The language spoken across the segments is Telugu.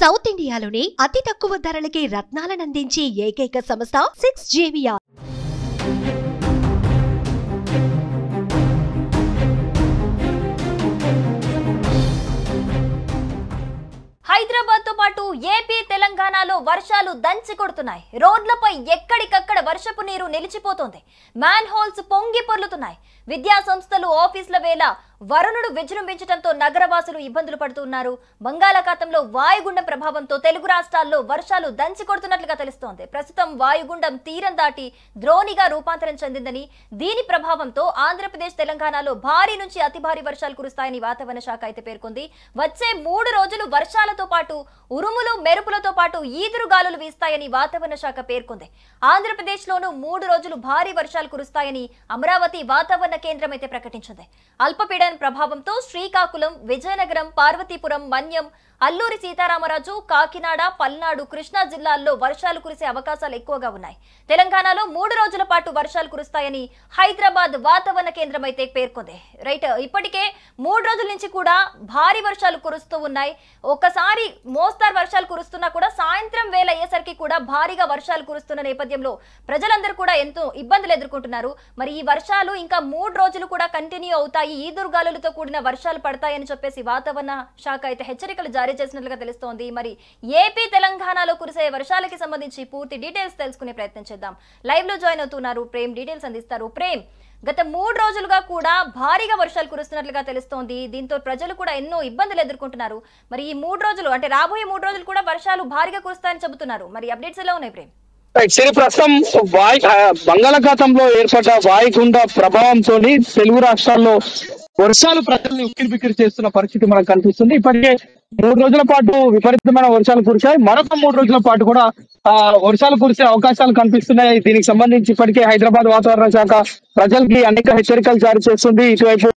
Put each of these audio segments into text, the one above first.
సౌత్ ఇండియాలోనే అతి తక్కువ ధరలకి రత్నాలనందించే ఏకైక సంస్థ 6JVR. హైదరాబాద్ తో పాటు ఏపీ తెలంగాణలో వర్షాలు దంచి కొడుతున్నాయి. రోడ్లపై ఎక్కడికక్కడ వర్షపు నీరు నిలిచిపోతోంది. మ్యాన్ హోల్స్ పొంగి పొర్లుతున్నాయి. విద్యా సంస్థలు ఆఫీసుల వేళ వరుణుడు విజృంభించడంతో నగరవాసులు ఇబ్బందులు పడుతున్నారు. బంగాళాఖాతంలో వాయుగుండం ప్రభావంతో తెలుగు రాష్ట్రాల్లో వర్షాలు దంచి కొడుతున్నట్లుగా తెలుస్తోంది. ప్రస్తుతం వాయుగుండం తీరం దాటి ద్రోణిగా రూపాంతరం చెందిందని, దీని ప్రభావంతో ఆంధ్రప్రదేశ్ తెలంగాణలో భారీ నుంచి అతి భారీ వర్షాలు కురుస్తాయని వాతావరణ శాఖ అయితే పేర్కొంది. వచ్చే 3 రోజులు వర్షాలతో పాటు ఉరుములు మెరుపులతో పాటు ఈదురుగాలులు వీస్తాయని వాతావరణ శాఖ పేర్కొంది. ఆంధ్రప్రదేశ్ లోను 3 రోజులు భారీ వర్షాలు కురుస్తాయని అమరావతి వాతావరణ కేంద్రం అయితే ప్రకటించింది. అల్పపీడన ప్రభావంతో శ్రీకాకుళం, విజయనగరం, పార్వతీపురం, మన్యం, అల్లూరి సీతారామరాజు, కాకినాడ, పల్నాడు, కృష్ణా జిల్లాల్లో వర్షాలు కురిసే అవకాశాలు ఎక్కువగా ఉన్నాయి. తెలంగాణలో 3 రోజుల పాటు వర్షాలు కురుస్తాయని హైదరాబాద్ వాతావరణ కేంద్రం అయితే పేర్కొంది. రైట్, ఇప్పటికే 3 రోజుల నుంచి కూడా భారీ వర్షాలు కురుస్తూ ఉన్నాయి. ఒకసారి మోస్తారు వర్షాలు కురుస్తున్నా కూడా సాయంత్రం వేళ అయ్యేసరికి కూడా భారీగా వర్షాలు కురుస్తున్న నేపథ్యంలో ప్రజలందరూ కూడా ఎంతో ఇబ్బందులు ఎదుర్కొంటున్నారు. మరి ఈ వర్షాలు ఇంకా 3 రోజులు కూడా కంటిన్యూ అవుతాయి, ఈదురుగాలులతో కూడిన వర్షాలు పడతాయని చెప్పేసి వాతావరణ శాఖ అయితే హెచ్చరికలు జారీ చేసినట్లుగా తెలుస్తోంది. మరి ఏపీ తెలంగాణలో కురిసే వర్షాలకి సంబంధించి పూర్తి డీటెయిల్స్ తెలుసుకునే ప్రయత్నం చేద్దాం. లైవ్ లో జాయిన్ అవుతున్నారు ప్రేమ్, డీటెయిల్స్ అందిస్తారు. ప్రేమ్, గత 3 రోజులుగా కూడా భారీగా వర్షాలు కురుస్తున్నట్లుగా తెలుస్తోంది. దీంతో ప్రజలు కూడా ఎన్నో ఇబ్బందులు ఎదుర్కొంటున్నారు. మరి ఈ 3 రోజులు అంటే రాబోయే 3 రోజులు కూడా వర్షాలు భారీగా కురుస్తాయని చెబుతున్నారు. మరి అప్డేట్స్ ఎలా ఉన్నాయి ప్రేమ్? ప్రస్తుతం బంగాళాఖాతంలో ఏర్పడ్డ వాయుగుండ ప్రభావంతో తెలుగు రాష్ట్రాల్లో వర్షాలు ప్రజల్ని ఉక్కిరిబిక్కిరి చేస్తున్న పరిస్థితి మనకు కనిపిస్తుంది. ఇప్పటికే 3 రోజుల పాటు విపరీతమైన వర్షాలు కురిశాయి. మరొక 3 రోజుల పాటు కూడా వర్షాలు కురిసే అవకాశాలు కనిపిస్తున్నాయి. దీనికి సంబంధించి ఇప్పటికే హైదరాబాద్ వాతావరణ శాఖ ప్రజలకి అనేక హెచ్చరికలు జారీ చేస్తుంది. ఇటువైపు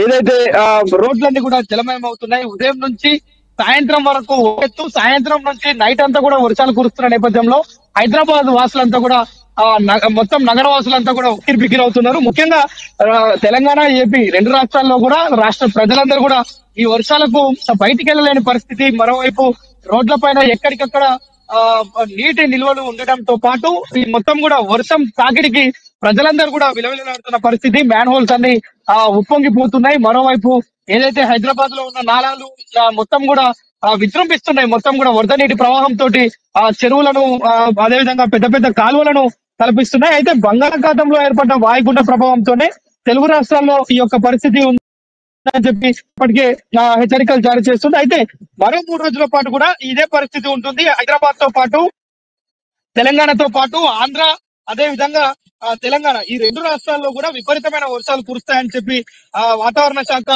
ఏదైతే రోడ్లన్నీ కూడా జలమయం అవుతున్నాయి. ఉదయం నుంచి సాయంత్రం వరకు ఎత్తు, సాయంత్రం నుంచి నైట్ అంతా కూడా వర్షాలు కురుస్తున్న నేపథ్యంలో హైదరాబాద్ వాసులంతా కూడా మొత్తం నగర వాసులంతా కూడా ఉక్కిరిబిక్కిరి అవుతున్నారు. ముఖ్యంగా తెలంగాణ, ఏపీ 2 రాష్ట్రాల్లో కూడా రాష్ట్ర ప్రజలందరూ కూడా ఈ వర్షాలకు బయటికి వెళ్ళలేని పరిస్థితి. మరోవైపు రోడ్ల పైన ఎక్కడికక్కడ నీటి నిల్వలు ఉండటంతో పాటు ఈ మొత్తం కూడా వర్షం తాకిడికి ప్రజలందరూ కూడా విలవిలలాడుతున్న పరిస్థితి. మ్యాన్ హోల్స్ అన్ని ఉప్పొంగిపోతున్నాయి. మరోవైపు ఏదైతే హైదరాబాద్ లో ఉన్న నాలాలు మొత్తం కూడా విజృంభిస్తున్నాయి. మొత్తం కూడా వరద నీటి ప్రవాహంతో చెరువులను అదేవిధంగా పెద్ద పెద్ద కాలువలను తలపిస్తున్నాయి. అయితే బంగాళాఖాతంలో ఏర్పడ్డ వాయుగుండ ప్రభావంతోనే తెలుగు రాష్ట్రాల్లో ఈ యొక్క పరిస్థితి ఉందని చెప్పి ఇప్పటికే హెచ్చరికలు జారీ చేస్తుంది. అయితే మరో 3 రోజుల పాటు కూడా ఇదే పరిస్థితి ఉంటుంది. హైదరాబాద్ తో పాటు తెలంగాణతో పాటు ఆంధ్ర, అదే విధంగా తెలంగాణ, ఈ 2 రాష్ట్రాల్లో కూడా విపరీతమైన వర్షాలు కురుస్తాయని చెప్పి వాతావరణ శాఖ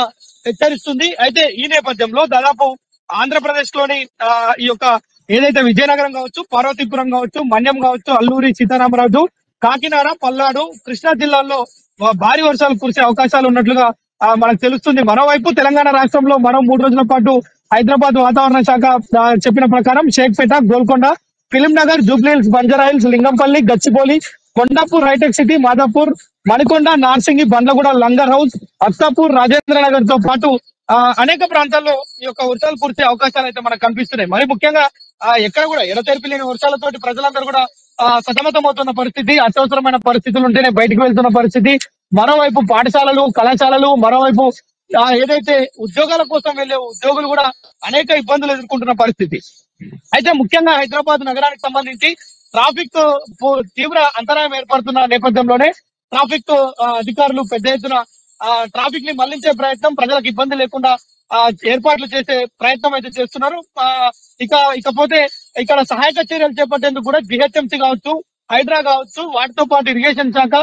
హెచ్చరిస్తుంది. అయితే ఈ నేపథ్యంలో దాదాపు ఆంధ్రప్రదేశ్ లోని ఈ యొక్క ఏదైతే విజయనగరం కావచ్చు, పార్వతీపురం కావచ్చు, మన్యం కావచ్చు, అల్లూరి సీతారామరాజు, కాకినాడ, పల్నాడు, కృష్ణా జిల్లాల్లో భారీ వర్షాలు కురిసే అవకాశాలు ఉన్నట్లుగా మనకు తెలుస్తుంది. మరోవైపు తెలంగాణ రాష్ట్రంలో మరో 3 రోజుల పాటు హైదరాబాద్ వాతావరణ శాఖ చెప్పిన ప్రకారం షేక్పేట, గోల్కొండ, ఫిలింనగర్, జూబ్లీహిల్స్, బంజారాహిల్స్, లింగంపల్లి, గచ్చిబౌలి, కొండాపూర్, హైటెక్ సిటీ, మాదాపూర్, మణికొండ, నార్సింగి, బండ్లగూడ, లంగర్ హౌస్, అత్తాపూర్, రాజేంద్ర నగర్ తో పాటు అనేక ప్రాంతాల్లో ఈ యొక్క వర్షాలు కురిసే అవకాశాలు అయితే మనకు కనిపిస్తున్నాయి. మరి ముఖ్యంగా ఎక్కడ కూడా ఎడతెరిపి లేని వర్షాలతోటి ప్రజలందరూ కూడా సతమతమవుతున్న పరిస్థితి, అత్యవసరమైన పరిస్థితులు ఉంటేనే బయటకు వెళ్తున్న పరిస్థితి. మరోవైపు పాఠశాలలు, కళాశాలలు, మరోవైపు ఏదైతే ఉద్యోగాల కోసం వెళ్లే ఉద్యోగులు కూడా అనేక ఇబ్బందులు ఎదుర్కొంటున్న పరిస్థితి. అయితే ముఖ్యంగా హైదరాబాద్ నగరానికి సంబంధించి ట్రాఫిక్ తీవ్ర అంతరాయం ఏర్పడుతున్న నేపథ్యంలోనే ట్రాఫిక్ అధికారులు పెద్ద ఎత్తున ట్రాఫిక్ ని మళ్లించే ప్రయత్నం, ప్రజలకు ఇబ్బంది లేకుండా ఏర్పాట్లు చేసే ప్రయత్నం అయితే చేస్తున్నారు. ఇకపోతే ఇక్కడ సహాయక చర్యలు చేపట్టేందుకు కూడా జిహెచ్ఎంసీ కావచ్చు, హైడ్రా కావచ్చు, వాటితో పాటు ఇరిగేషన్ శాఖ,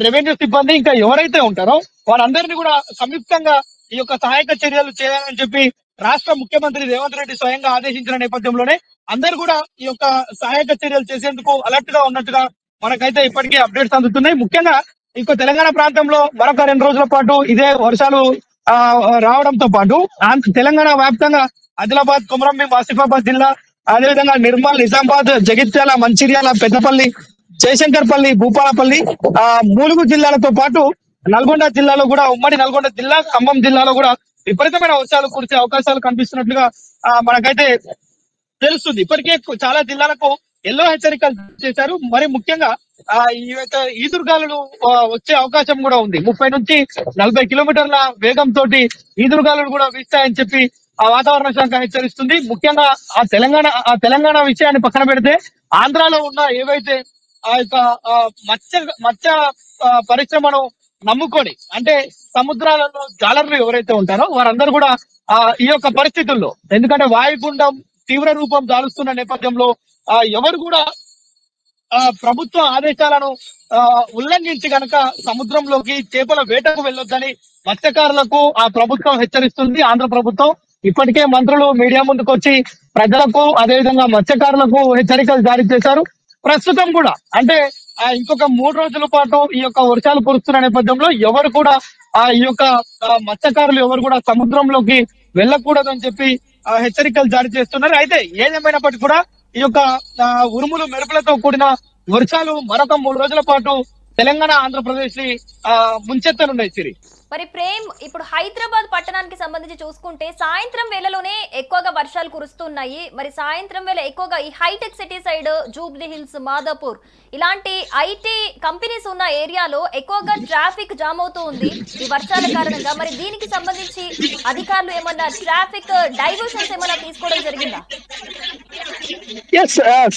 రెవెన్యూ సిబ్బంది ఇంకా ఎవరైతే ఉంటారో వారందరినీ కూడా సంయుక్తంగా ఈ యొక్క సహాయక చర్యలు చేయాలని చెప్పి రాష్ట్ర ముఖ్యమంత్రి రేవంత్ రెడ్డి స్వయంగా ఆదేశించిన నేపథ్యంలోనే అందరూ కూడా ఈ యొక్క సహాయక చర్యలు చేసేందుకు అలర్ట్ గా ఉన్నట్టుగా మనకైతే ఇప్పటికే అప్డేట్స్ అందుతున్నాయి. ముఖ్యంగా ఇక తెలంగాణ ప్రాంతంలో మరొక 2 రోజుల పాటు ఇదే వర్షాలు రావడంతో పాటు తెలంగాణ వ్యాప్తంగా ఆదిలాబాద్, కొమరంభీం, ఆసిఫాబాద్ జిల్లా, అదేవిధంగా నిర్మల్, నిజామాబాద్, జగిత్యాల, మంచిర్యాల, పెద్దపల్లి, జయశంకర్పల్లి, భూపాలపల్లి, ములుగు జిల్లాలతో పాటు నల్గొండ జిల్లాలో కూడా, ఉమ్మడి నల్గొండ జిల్లా, ఖమ్మం జిల్లాలో కూడా విపరీతమైన వర్షాలు కురిసే అవకాశాలు కనిపిస్తున్నట్లుగా మనకైతే తెలుస్తుంది. ఇప్పటికే చాలా జిల్లాలకు ఎల్లో హెచ్చరికలు చేశారు. మరి ముఖ్యంగా ఈదురుగాలులు వచ్చే అవకాశం కూడా ఉంది. 30 నుంచి 40 కిలోమీటర్ల వేగంతో ఈదురుగాలులు కూడా వీస్తాయని చెప్పి ఆ వాతావరణ శాఖ హెచ్చరిస్తుంది. ముఖ్యంగా ఆ తెలంగాణ విషయాన్ని పక్కన పెడితే ఆంధ్రాలో ఉన్న ఏవైతే ఆ యొక్క మత్స్య పరిశ్రమను నమ్ముకొని అంటే సముద్రాలలో జాలర్లు ఎవరైతే ఉంటారో వారందరూ కూడా ఈ యొక్క పరిస్థితుల్లో, ఎందుకంటే వాయుగుండం తీవ్ర రూపం దాలుస్తున్న నేపథ్యంలో ఎవరు కూడా ప్రభుత్వ ఆదేశాలను ఉల్లంఘించి గనక సముద్రంలోకి చేపల వేటకు వెళ్ళొద్దని మత్స్యకారులకు ఆ ప్రభుత్వం హెచ్చరిస్తుంది. ఆంధ్ర ప్రభుత్వం ఇప్పటికే మంత్రులు మీడియా ముందుకు వచ్చి ప్రజలకు అదేవిధంగా మత్స్యకారులకు హెచ్చరికలు జారీ చేశారు. ప్రస్తుతం కూడా అంటే ఇంకొక 3 రోజుల పాటు ఈ యొక్క వర్షాలు కురుస్తున్న నేపథ్యంలో ఎవరు కూడా ఈ యొక్క మత్స్యకారులు ఎవరు కూడా సముద్రంలోకి వెళ్ళకూడదని చెప్పి హెచ్చరికలు జారీ చేస్తున్నారు. అయితే ఏదేమైనప్పటికీ కూడా ఈ యొక్క ఉరుములు మెరుపులతో కూడిన వర్షాలు మరొక 3 రోజుల పాటు తెలంగాణ ఆంధ్రప్రదేశ్ ని ముంచెత్తనున్నాయి సిరి. మరి ప్రేమ్, ఇప్పుడు హైదరాబాద్ పట్టణానికి సంబంధించి చూసుకుంటే సాయంత్రం వేళలోనే ఎక్కువగా వర్షాలు కురుస్తున్నాయి. మరి సాయంత్రం వేళ ఎక్కువగా ఈ హైటెక్ సిటీ సైడ్, జూబ్లీ హిల్స్, మాదాపూర్ ఇలాంటి ఐటీ కంపెనీస్ ఉన్న ఏరియాలో ఎక్కువగా ట్రాఫిక్ జామ్ అవుతూ ఉంది ఈ వర్షాల కారణంగా. మరి దీనికి సంబంధించి అధికారులు ఏమన్నా ట్రాఫిక్ డైవర్షన్స్ ఏమన్నా తీసుకోవడం జరిగిందా?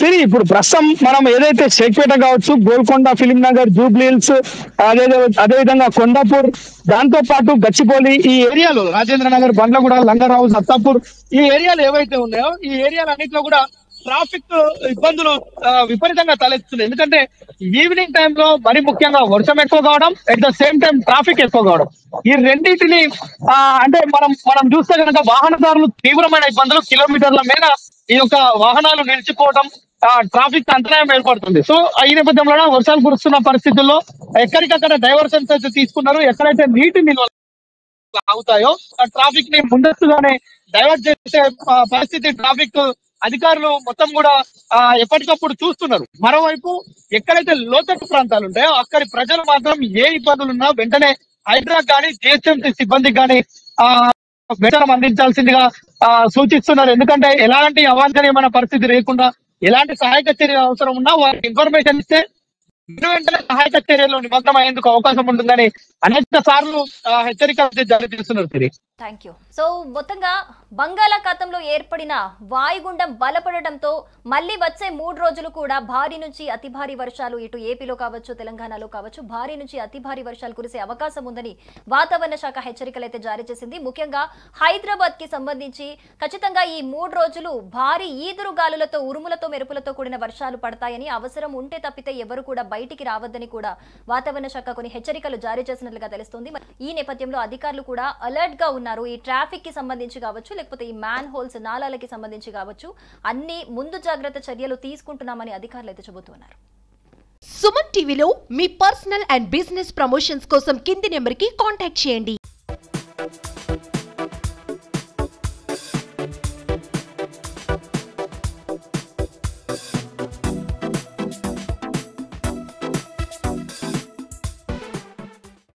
సిరి, ఇప్పుడు ప్రస్తుతం మనం ఏదైతే షేక్పేట కావచ్చు, Golconda, film Nagar, Jubilee hills, అదేవిధంగా కొండాపూర్, దాంతో పాటు గచ్చిబౌలి ఈ ఏరియాలో రాజేంద్ర నగర్, బండ్లగూడ, లంగరావు, సత్తాపూర్ ఈ ఏరియాలు ఏవైతే ఉన్నాయో ఈ ఏరియాలన్నింటిలో కూడా ట్రాఫిక్ ఇబ్బందులు విపరీతంగా తలెత్తున్నాయి. ఎందుకంటే ఈవినింగ్ టైంలో మరి ముఖ్యంగా వర్షం ఎక్కువ కావడం, at the same time traffic ఎక్కువ కావడం, ఈ రెండింటిని అంటే మనం చూస్తే కనుక వాహనదారులు తీవ్రమైన ఇబ్బందులు, కిలోమీటర్ల మీద ఈ యొక్క వాహనాలు నిలిచిపోవడం, ట్రాఫిక్ అంతరాయం ఏర్పడుతుంది. సో ఈ నేపథ్యంలో వర్షాలు కురుస్తున్న పరిస్థితుల్లో ఎక్కడికక్కడ డైవర్షన్స్ అయితే తీసుకున్నారు. ఎక్కడైతే నీటి నిల్వలు ఆగుతాయో ఆ ట్రాఫిక్ ని ముందస్తుగానే డైవర్ట్ చేసే పరిస్థితి ట్రాఫిక్ అధికారులు మొత్తం కూడా ఎప్పటికప్పుడు చూస్తున్నారు. మరోవైపు ఎక్కడైతే లోతట్టు ప్రాంతాలు ఉంటాయో అక్కడి ప్రజలు మాత్రం ఏ ఇబ్బందులున్నా వెంటనే హైడ్రా కానీ జిహెచ్ఎంసీ సిబ్బందికి కానీ వేతనం అందించాల్సిందిగా సూచిస్తున్నారు. ఎందుకంటే ఎలాంటి అవాంఛనీయమైన పరిస్థితి లేకుండా ఎలాంటి సహాయక చర్య అవసరం ఉన్నా వారికి ఇన్ఫర్మేషన్ ఇస్తే వెంటనే సహాయక చర్యల్లో నిమగ్నం అయ్యేందుకు అవకాశం ఉంటుందని అనేక సార్లు హెచ్చరికలు జారీ చేస్తున్నారు. Thank you. సో మొత్తంగా బంగాళాఖాతంలో ఏర్పడిన వాయుగుండం బలపడడంతో మళ్ళీ వచ్చే 3 రోజులు కూడా భారీ నుంచి అతి భారీ వర్షాలు ఇటు ఏపీలో కావచ్చు, తెలంగాణలో కావచ్చు, భారీ నుంచి అతి భారీ వర్షాలు కురిసే అవకాశం ఉందని వాతావరణ శాఖ హెచ్చరికలు అయితే జారీ చేసింది. ముఖ్యంగా హైదరాబాద్ కి సంబంధించి ఖచ్చితంగా ఈ 3 రోజులు భారీ ఈదురు గాలులతో, ఉరుములతో, మెరుపులతో కూడిన వర్షాలు పడతాయని, అవసరం ఉంటే తప్పితే ఎవరు కూడా బయటికి రావద్దని కూడా వాతావరణ శాఖ కొన్ని హెచ్చరికలు జారీ చేసినట్లుగా తెలుస్తుంది. ఈ నేపథ్యంలో అధికారులు కూడా అలర్ట్ గా ఉన్నారు. ఈ ట్రాఫిక్ కి సంబంధించి కావచ్చు, లేకపోతే ఈ మ్యాన్ హోల్స్, నాలాలకి సంబంధించి కావచ్చు, అన్ని ముందు జాగ్రత్త చర్యలు తీసుకుంటున్నామని అధికారులు అయితే చెబుతున్నారు. సుమన్ టీవీలో మీ పర్సనల్ అండ్ బిజినెస్ ప్రమోషన్స్ కోసం కింది నెంబర్కి కాంటాక్ట్ చేయండి.